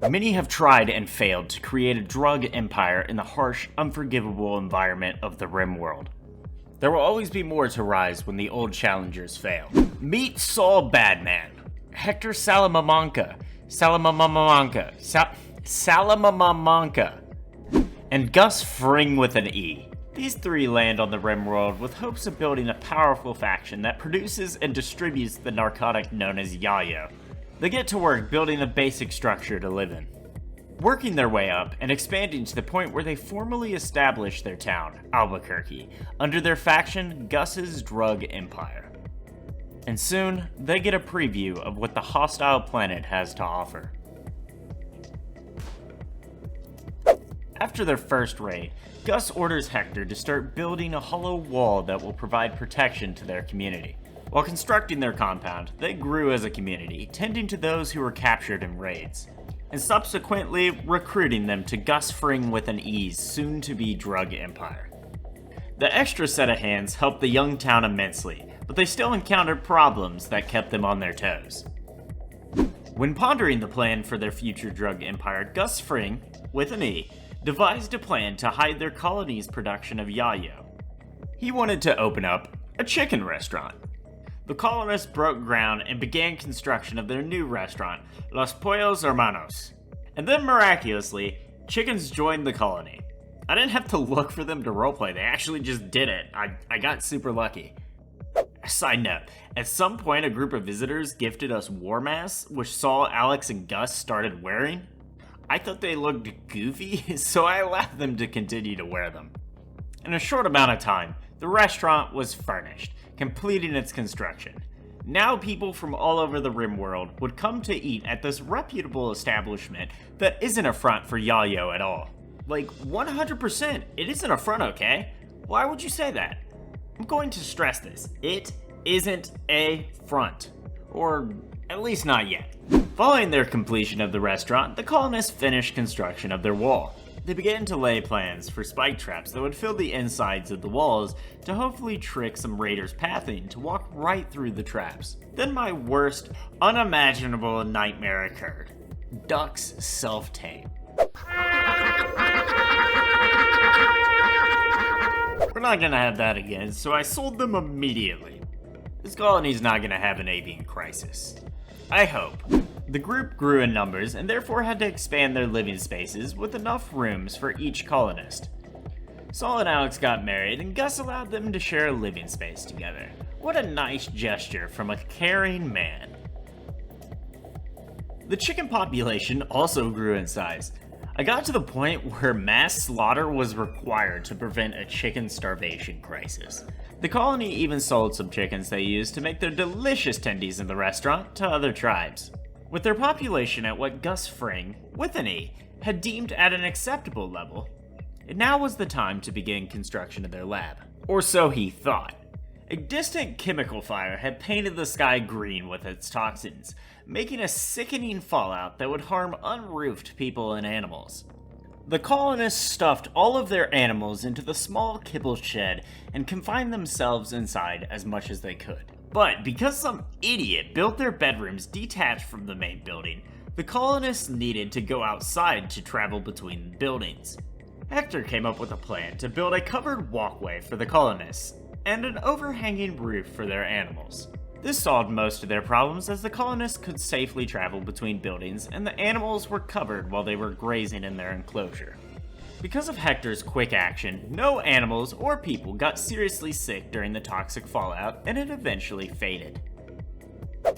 Many have tried and failed to create a drug empire in the harsh, unforgivable environment of the RimWorld. There will always be more to rise when the old challengers fail. Meet Saul Badman, Hector Salamanmanmancha, Salamanmancha, and Gus Fringe with an E. These three land on the RimWorld with hopes of building a powerful faction that produces and distributes the narcotic known as yayo. They get to work building a basic structure to live in, working their way up and expanding to the point where they formally establish their town, Albuquerque, under their faction Gus's Drug Empire. And soon, they get a preview of what the hostile planet has to offer. After their first raid, Gus orders Hector to start building a hollow wall that will provide protection to their community. While constructing their compound, they grew as a community, tending to those who were captured in raids, and subsequently recruiting them to Gus Fringe with an E's soon-to-be drug empire. The extra set of hands helped the young town immensely, but they still encountered problems that kept them on their toes. When pondering the plan for their future drug empire, Gus Fringe, with an E, devised a plan to hide their colony's production of yayo. He wanted to open up a chicken restaurant. The colonists broke ground and began construction of their new restaurant, Los Pollos Hermanos. And then miraculously, chickens joined the colony. I didn't have to look for them to roleplay, they actually just did it. I got super lucky. Side note, at some point a group of visitors gifted us war masks, which Saul, Alex, and Gus started wearing. I thought they looked goofy, so I allowed them to continue to wear them. In a short amount of time, the restaurant was furnished, completing its construction. Now people from all over the RimWorld would come to eat at this reputable establishment that isn't a front for yayo at all. Like 100%, it isn't a front, okay? Why would you say that? I'm going to stress this. It isn't a front. Or at least not yet. Following their completion of the restaurant, the colonists finished construction of their wall. They began to lay plans for spike traps that would fill the insides of the walls to hopefully trick some raiders pathing to walk right through the traps. Then my worst, unimaginable nightmare occurred. Ducks self-tame. We're not gonna have that again, so I sold them immediately. This colony's not gonna have an avian crisis. I hope. The group grew in numbers and therefore had to expand their living spaces with enough rooms for each colonist. Saul and Alex got married and Gus allowed them to share a living space together. What a nice gesture from a caring man. The chicken population also grew in size. I got to the point where mass slaughter was required to prevent a chicken starvation crisis. The colony even sold some chickens they used to make their delicious tendies in the restaurant to other tribes. With their population at what Gus Fringe, with an E, had deemed at an acceptable level, it now was the time to begin construction of their lab. Or so he thought. A distant chemical fire had painted the sky green with its toxins, making a sickening fallout that would harm unroofed people and animals. The colonists stuffed all of their animals into the small kibble shed and confined themselves inside as much as they could. But because some idiot built their bedrooms detached from the main building, the colonists needed to go outside to travel between buildings. Hector came up with a plan to build a covered walkway for the colonists and an overhanging roof for their animals. This solved most of their problems as the colonists could safely travel between buildings and the animals were covered while they were grazing in their enclosure. Because of Hector's quick action, no animals or people got seriously sick during the toxic fallout, and it eventually faded.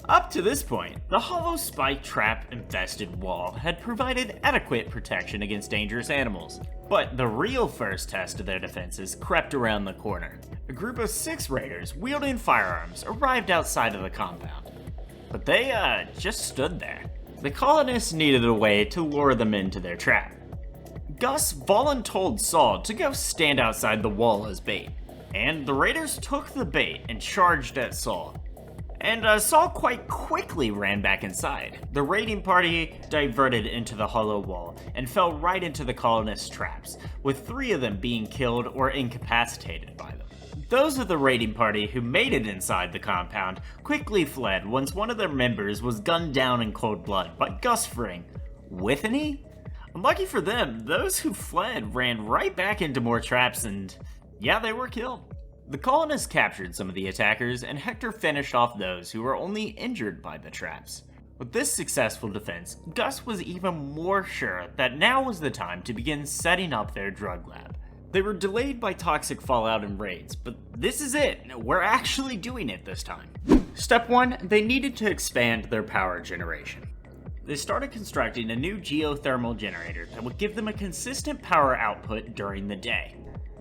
Up to this point, the hollow spike trap-infested wall had provided adequate protection against dangerous animals. But the real first test of their defenses crept around the corner. A group of 6 raiders wielding firearms arrived outside of the compound. But they just stood there. The colonists needed a way to lure them into their trap. Gus voluntold Saul to go stand outside the wall as bait, and the raiders took the bait and charged at Saul. And Saul quite quickly ran back inside. The raiding party diverted into the hollow wall and fell right into the colonists' traps, with 3 of them being killed or incapacitated by them. Those of the raiding party who made it inside the compound quickly fled once one of their members was gunned down in cold blood by Gus Fringe, with an E? Unlucky for them, those who fled ran right back into more traps and, yeah, they were killed. The colonists captured some of the attackers, and Hector finished off those who were only injured by the traps. With this successful defense, Gus was even more sure that now was the time to begin setting up their drug lab. They were delayed by toxic fallout and raids, but this is it. We're actually doing it this time. Step 1, they needed to expand their power generation. They started constructing a new geothermal generator that would give them a consistent power output during the day.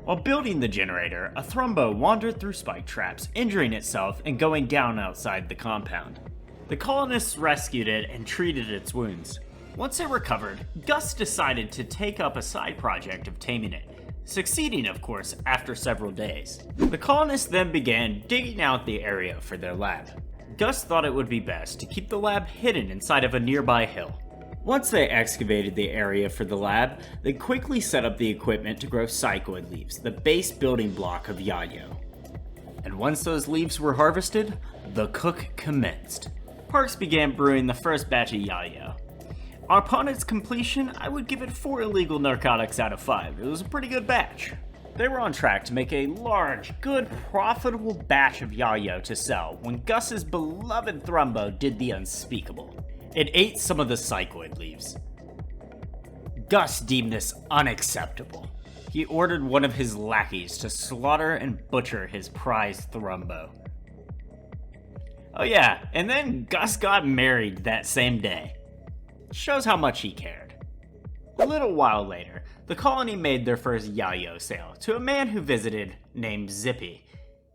While building the generator, a thrumbo wandered through spike traps, injuring itself and going down outside the compound. The colonists rescued it and treated its wounds. Once it recovered, Gus decided to take up a side project of taming it, succeeding, of course, after several days. The colonists then began digging out the area for their lab. Gus thought it would be best to keep the lab hidden inside of a nearby hill. Once they excavated the area for the lab, they quickly set up the equipment to grow psychoid leaves, the base building block of yayo. And once those leaves were harvested, the cook commenced. Parks began brewing the first batch of yayo. Upon its completion, I would give it 4 illegal narcotics out of 5. It was a pretty good batch. They were on track to make a large, good, profitable batch of yayo to sell when Gus's beloved thrumbo did the unspeakable. It ate some of the psychoid leaves. Gus deemed this unacceptable. He ordered one of his lackeys to slaughter and butcher his prized thrumbo. Oh yeah, and then Gus got married that same day. Shows how much he cared. A little while later, the colony made their first yayo sale to a man who visited named Zippy.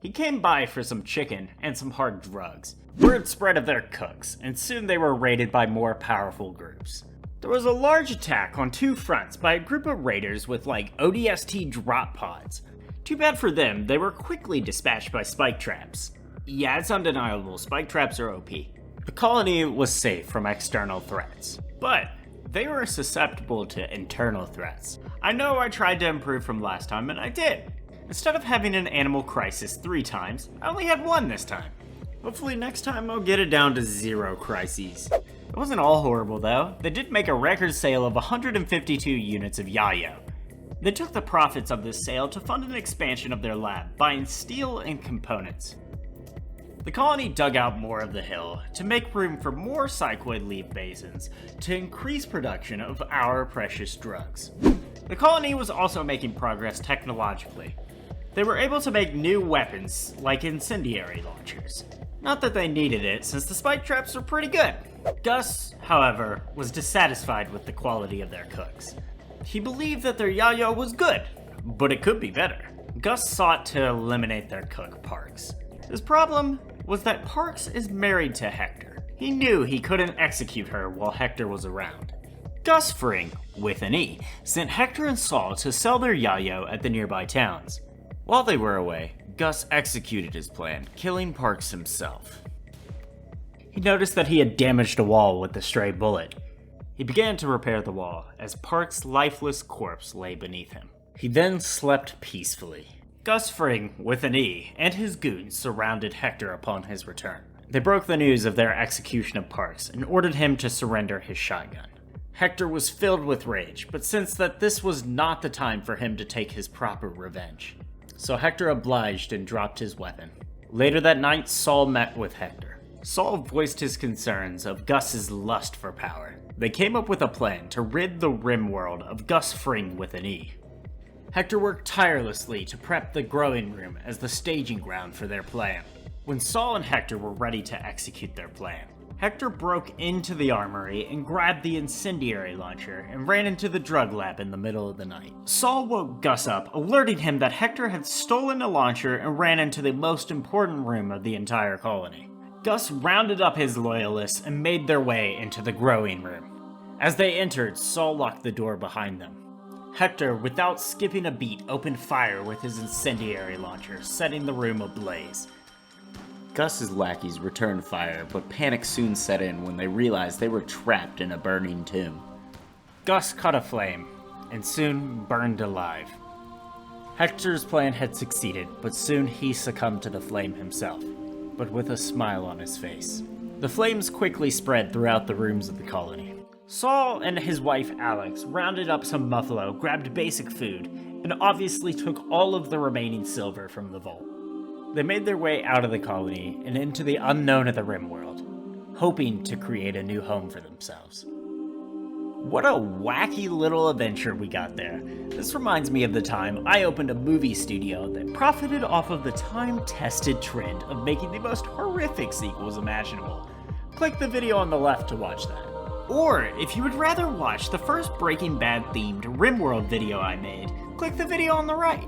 He came by for some chicken and some hard drugs. Word spread of their cooks, and soon they were raided by more powerful groups. There was a large attack on 2 fronts by a group of raiders with ODST drop pods. Too bad for them, they were quickly dispatched by spike traps. Yeah, it's undeniable, spike traps are OP. The colony was safe from external threats, but they were susceptible to internal threats. I know I tried to improve from last time, and I did. Instead of having an animal crisis 3 times, I only had 1 this time. Hopefully next time I'll get it down to 0 crises. It wasn't all horrible though. They did make a record sale of 152 units of yayo. They took the profits of this sale to fund an expansion of their lab, buying steel and components. The colony dug out more of the hill to make room for more psychoid leaf basins to increase production of our precious drugs. The colony was also making progress technologically. They were able to make new weapons like incendiary launchers. Not that they needed it, since the spike traps were pretty good. Gus, however, was dissatisfied with the quality of their cooks. He believed that their yayo was good, but it could be better. Gus sought to eliminate their cook, Parks. His problem was that Parks is married to Hector. He knew he couldn't execute her while Hector was around. Gus Fringe, with an E, sent Hector and Saul to sell their yayo at the nearby towns. While they were away, Gus executed his plan, killing Parks himself. He noticed that he had damaged a wall with the stray bullet. He began to repair the wall as Parks' lifeless corpse lay beneath him. He then slept peacefully. Gus Fringe, with an E, and his goons surrounded Hector upon his return. They broke the news of their execution of Parks and ordered him to surrender his shotgun. Hector was filled with rage, but sensed that this was not the time for him to take his proper revenge. So Hector obliged and dropped his weapon. Later that night, Saul met with Hector. Saul voiced his concerns of Gus's lust for power. They came up with a plan to rid the RimWorld of Gus Fringe with an E. Hector worked tirelessly to prep the growing room as the staging ground for their plan. When Saul and Hector were ready to execute their plan, Hector broke into the armory and grabbed the incendiary launcher and ran into the drug lab in the middle of the night. Saul woke Gus up, alerting him that Hector had stolen a launcher and ran into the most important room of the entire colony. Gus rounded up his loyalists and made their way into the growing room. As they entered, Saul locked the door behind them. Hector, without skipping a beat, opened fire with his incendiary launcher, setting the room ablaze. Gus's lackeys returned fire, but panic soon set in when they realized they were trapped in a burning tomb. Gus caught a flame, and soon burned alive. Hector's plan had succeeded, but soon he succumbed to the flame himself, but with a smile on his face. The flames quickly spread throughout the rooms of the colony. Saul and his wife Alex rounded up some buffalo, grabbed basic food, and obviously took all of the remaining silver from the vault. They made their way out of the colony and into the unknown of the RimWorld, hoping to create a new home for themselves. What a wacky little adventure we got there. This reminds me of the time I opened a movie studio that profited off of the time-tested trend of making the most horrific sequels imaginable. Click the video on the left to watch that. Or, if you would rather watch the first Breaking Bad themed RimWorld video I made, click the video on the right.